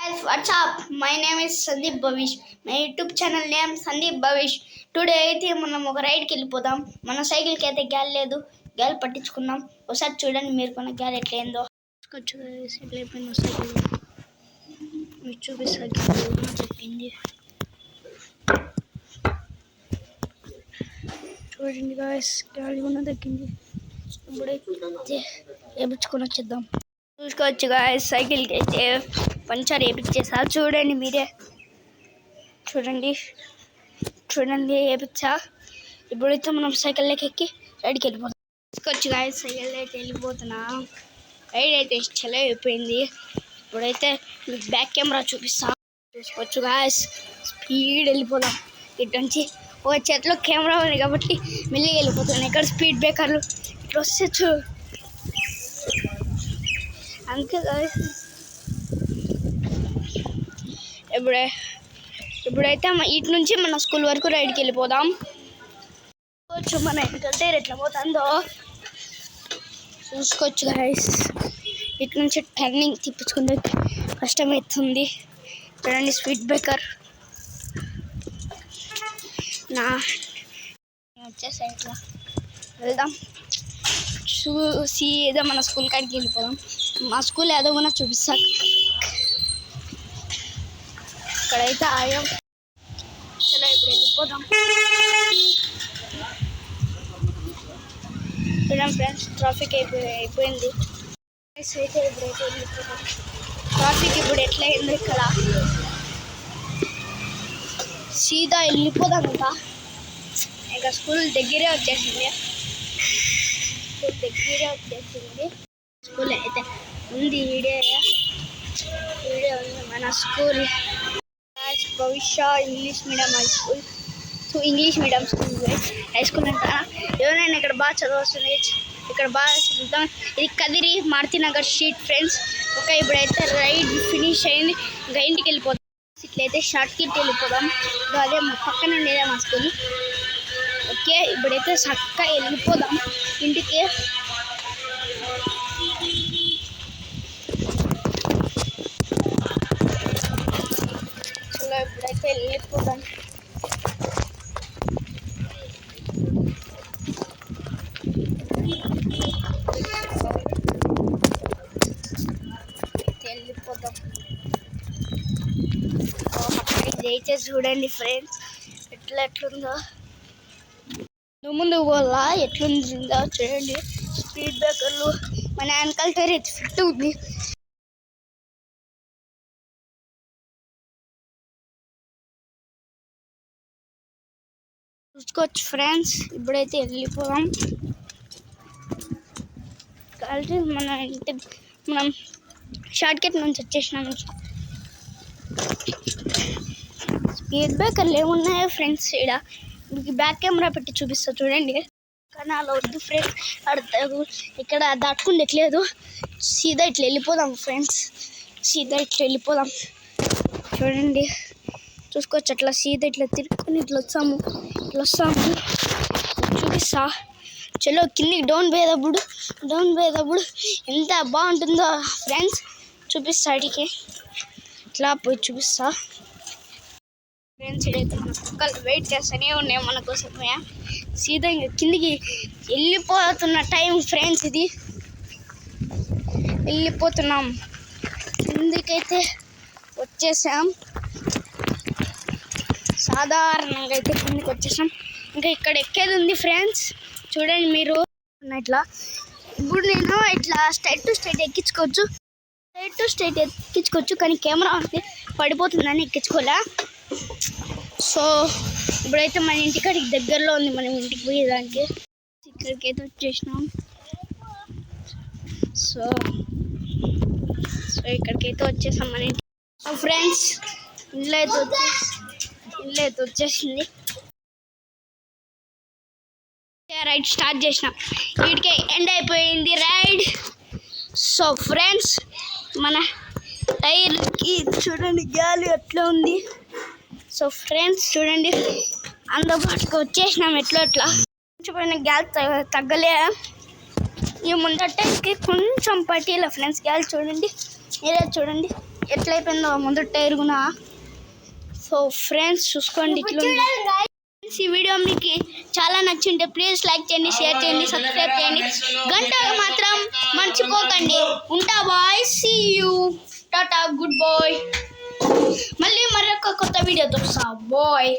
Guys, what's up? My name is Sandeep Bhavish. My YouTube channel name Sandeep Bhavish. Today అయితే మనం ఒక రైడ్కి వెళ్ళిపోదాం. మన సైకిల్కి అయితే గ్యాల్ లేదు, గ్యాల్ పట్టించుకున్నాం. ఒకసారి చూడండి మీరు కొన్న గ్యాల్ ఎట్లయిందో. సెటిల్ అయిపోయింది సైకిల్. మీకు చూపిస్తాను చెప్పింది. చూడండి గాయస్, గ్యాల్ కూడా తగ్గింది. ఇప్పుడైతే వేయించుకొని వచ్చేద్దాం. చూసుకోవచ్చు గాయస్, సైకిల్కి అయితే పంచర్ వేయించేసా. చూడండి మీరే, చూడండి వేయించా. ఇప్పుడైతే మనం సైకిల్లోకి ఎక్కి రైడ్కి వెళ్ళిపోతాం. చూసుకోవచ్చు గాయస్, సైకిల్ అయితే వెళ్ళిపోతున్నా. రైడ్ అయితే చాలా అయిపోయింది. ఇప్పుడైతే మీకు బ్యాక్ కెమెరా చూపిస్తా. చూసుకోవచ్చు గాయస్, స్పీడ్ వెళ్ళిపోదాం. ఇటు నుంచి ఒక చేతిలో కెమెరా ఉంది కాబట్టి మెల్లిగా వెళ్ళిపోతున్నాను. ఇక్కడ స్పీడ్ బ్రేకర్లు ఇట్లా వస్తే అందుకే ఇప్పుడైతే ఇటు నుంచి మన స్కూల్ వరకు రైడ్కి వెళ్ళిపోదాం. మన ఎందుకంటే ఎట్లా పోతుందో చూసుకోవచ్చు గాయస్. ఇటు నుంచి టర్నింగ్ తిప్పించుకుంటే కష్టమవుతుంది. చూడండి స్పీడ్ బ్రేకర్ వచ్చేసా. ఇట్లా వెళ్దాం, చూసి ఏదో మన స్కూల్ కాడికి వెళ్ళిపోదాం. మా స్కూల్ ఏదో కూడా చూపిస్తా. ఇక్కడైతే ఆయం. చలో ఇప్పుడు వెళ్ళిపోదాం. చూడండి ఫ్రెండ్స్, ట్రాఫిక్ అయిపోయింది. అయితే ఇప్పుడైతే వెళ్ళిపోదాం. ట్రాఫిక్ ఇప్పుడు ఎట్లా అయింది, ఇక్కడ సీదా వెళ్ళిపోదాం. ఇంకా స్కూల్ దగ్గరే వచ్చేసింది. స్కూల్ అయితే ఉంది, ఈడే ఉంది మన స్కూల్. భవిష్య English medium high school. So English medium school high school అంటారా? ఎవరైనా ఇక్కడ బాగా చదవస్తుంది, ఇక్కడ బాగా చదువుతాం. ఇది Kadiri Maruthi Nagar street friends. Okay, ఇప్పుడైతే రైడ్ ఫినిష్ అయింది. ఇంకా ఇంటికి వెళ్ళిపోతాం. ఇట్లయితే షార్ట్ కిట్ వెళ్ళిపోదాం. అదే పక్కన ఉండేదా మా స్కూల్. ఓకే, ఇప్పుడైతే చక్కగా వెళ్ళిపోదాం ఇంటికి. చలో ఇప్పుడైతే వెళ్ళిపోదాం. ఇదైతే చూడండి ఫ్రెండ్స్, ఎట్లుందో. ముందు పోలా ఎట్లుందో చూడండి. స్పీడ్ బ్రేకర్లు, మన వెనకాల టైర్ అయితే ఫిట్ ఉంది. చూసుకోవచ్చు ఫ్రెండ్స్, ఇప్పుడైతే వెళ్ళిపోదాం. కాబట్టి మనం షార్ట్ కట్ నుంచి వచ్చేసినాం. స్పీడ్ బ్రేకర్లు ఏమున్నాయో ఫ్రెండ్స్, ఇక్కడ మీకు బ్యాక్ కెమెరా పెట్టి చూపిస్తా చూడండి. కానీ అలా వద్దు ఫ్రెండ్స్, అడతారు. ఇక్కడ దాటుకుండట్లేదు. సీదా ఇట్లా వెళ్ళిపోదాం ఫ్రెండ్స్, సీదా ఇట్లా వెళ్ళిపోదాం. చూడండి, చూసుకోవచ్చు. అట్లా సీదా ఇట్లా తిరుక్కొని ఇట్లా వస్తాము చూపిస్తా. చలో కిందికి డౌన్ పోయేటప్పుడు ఎంత బాగుంటుందో ఫ్రెండ్స్ చూపిస్తా. అడిగి ఇట్లా పోయి చూపిస్తా ఫ్రెండ్స్. ఇదైతే మన కుక్కలు వెయిట్ చేస్తూనే ఉన్నాయి మన కోసమే. సీదా ఇంకా కిందికి వెళ్ళిపోతున్న టైం ఫ్రెండ్స్, ఇది వెళ్ళిపోతున్నాం. కిందికైతే వచ్చేసాం. సాధారణంగా అయితే కిందికి వచ్చేసాం. ఇంకా ఇక్కడ ఎక్కేది ఉంది ఫ్రెండ్స్. చూడండి మీరు. ఇట్లా ఇప్పుడు నేను ఇట్లా స్ట్రైట్ టు స్ట్రైట్ ఎక్కించుకోవచ్చు. కానీ కెమెరా ఉంది పడిపోతుందని ఎక్కించుకోలే. సో ఇప్పుడైతే మన ఇంటికాడికి దగ్గరలో ఉంది, మనం ఇంటికి పోయేదానికి. ఇక్కడికి అయితే వచ్చేసినాం. సో ఇక్కడికైతే వచ్చేసాం మన ఇంటి ఫ్రెండ్స్. ఇల్లు అయితే వచ్చేసింది. రైడ్ స్టార్ట్ చేసినాం. వీటికే ఎండ్ అయిపోయింది రైడ్. సో ఫ్రెండ్స్, మన టైర్కి చూడండి గాలి ఎట్లా ఉంది. సో ఫ్రెండ్స్ చూడండి, అందుబాటుకు వచ్చేసినాం. ఎట్లా కొంచెం గ్యాస్ తగ్గలే. ఈ ముందటకి కొంచెం పట్టిల ఫ్రెండ్స్. గ్యాస్ చూడండి, మీరే చూడండి ఎట్లయిపోయిందో ముందు టైర్ కూడా. సో ఫ్రెండ్స్ చూసుకోండి ఇట్లా. ఈ వీడియో మీకు చాలా నచ్చింటే ప్లీజ్ లైక్ చేయండి, షేర్ చేయండి, సబ్స్క్రైబ్ చేయండి, గంట మాత్రం మర్చిపోకండి. ఉంటా bye, see you, tata, good bye. మళ్ళీ మరొక కొత్త వీడియోతో వస్తా బాయ్.